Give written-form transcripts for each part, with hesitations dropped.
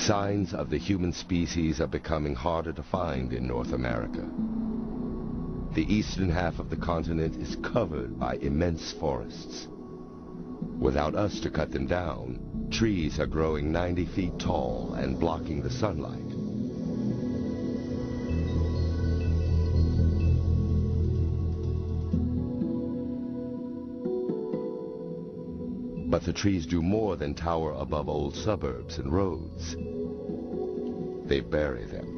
Signs of the human species are becoming harder to find in North America. The eastern half of the continent is covered by immense forests. Without us to cut them down, trees are growing 90 feet tall and blocking the sunlight. But the trees do more than tower above old suburbs and roads. They bury them.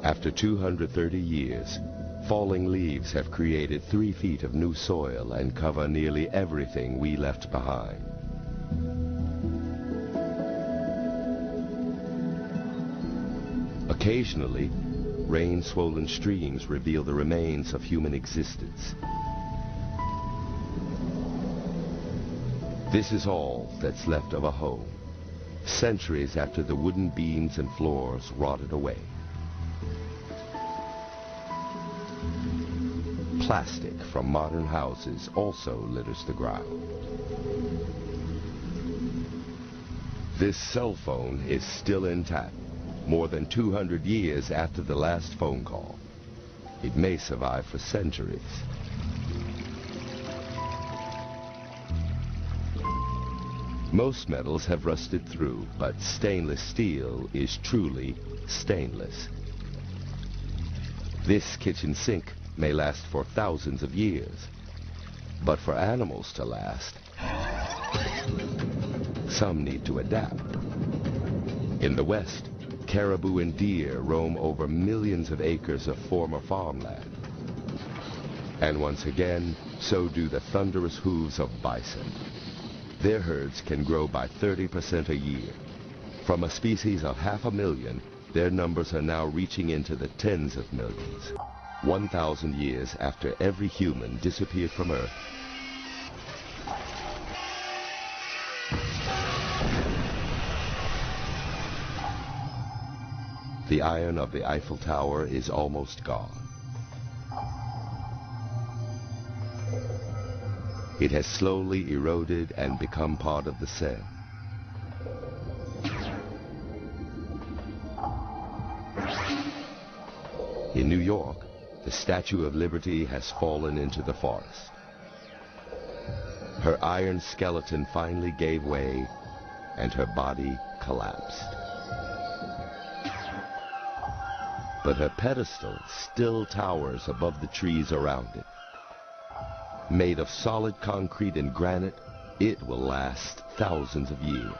After 230 years, falling leaves have created 3 feet of new soil and cover nearly everything we left behind. Occasionally, rain-swollen streams reveal the remains of human existence. This is all that's left of a home, centuries after the wooden beams and floors rotted away. Plastic from modern houses also litters the ground. This cell phone is still intact, more than 200 years after the last phone call. It may survive for centuries. Most metals have rusted through, but stainless steel is truly stainless. This kitchen sink may last for thousands of years, but for animals to last, some need to adapt. In the West, caribou and deer roam over millions of acres of former farmland. And once again, so do the thunderous hooves of bison. Their herds can grow by 30% a year. From a species of 500,000, their numbers are now reaching into the tens of millions. 1,000 years after every human disappeared from Earth, the iron of the Eiffel Tower is almost gone. It has slowly eroded and become part of the Seine. In New York, the Statue of Liberty has fallen into the forest. Her iron skeleton finally gave way, and her body collapsed. But her pedestal still towers above the trees around it. Made of solid concrete and granite, it will last thousands of years.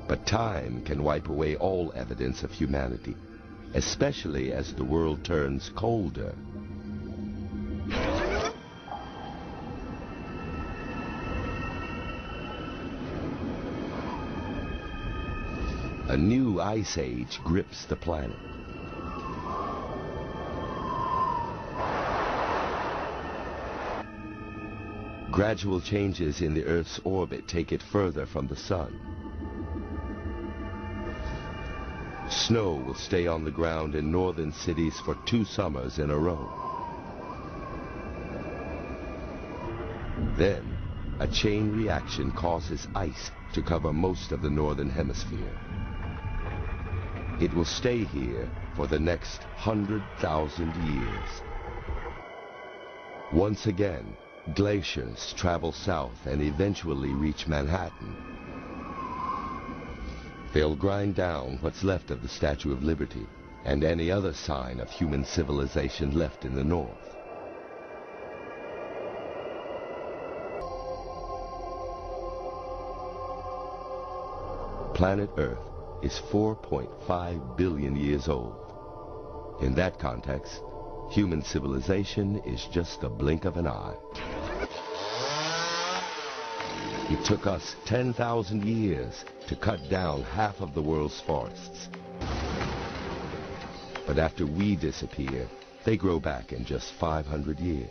But time can wipe away all evidence of humanity, especially as the world turns colder. A new ice age grips the planet. Gradual changes in the Earth's orbit take it further from the sun. Snow will stay on the ground in northern cities for 2 summers in a row. Then, a chain reaction causes ice to cover most of the northern hemisphere. It will stay here for the next 100,000 years. Once again, glaciers travel south and eventually reach Manhattan. They'll grind down what's left of the Statue of Liberty and any other sign of human civilization left in the north. Planet Earth is 4.5 billion years old. In that context, human civilization is just a blink of an eye. It took us 10,000 years to cut down half of the world's forests. But after we disappear, they grow back in just 500 years.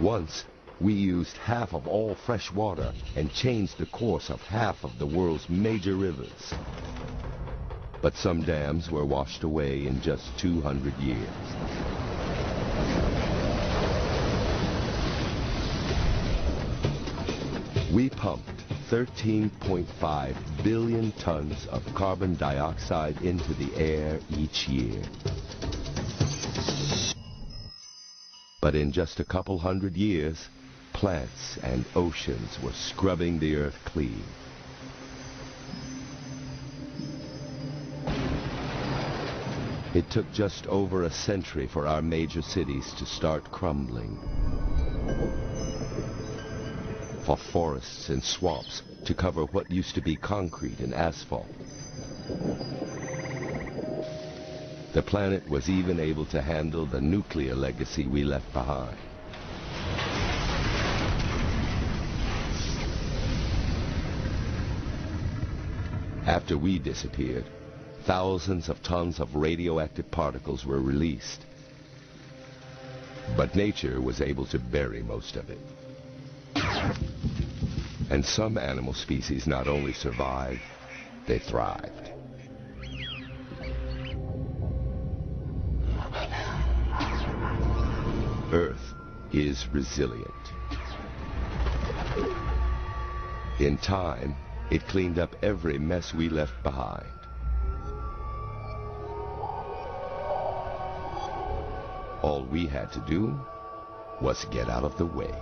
Once, we used half of all fresh water and changed the course of half of the world's major rivers. But some dams were washed away in just 200 years. We pumped 13.5 billion tons of carbon dioxide into the air each year. But in just a couple hundred years, plants and oceans were scrubbing the earth clean. It took just over a century for our major cities to start crumbling, for forests and swamps to cover what used to be concrete and asphalt. The planet was even able to handle the nuclear legacy we left behind. After we disappeared, thousands of tons of radioactive particles were released. But nature was able to bury most of it. And some animal species not only survived, they thrived. Earth is resilient. In time, it cleaned up every mess we left behind. All we had to do was get out of the way.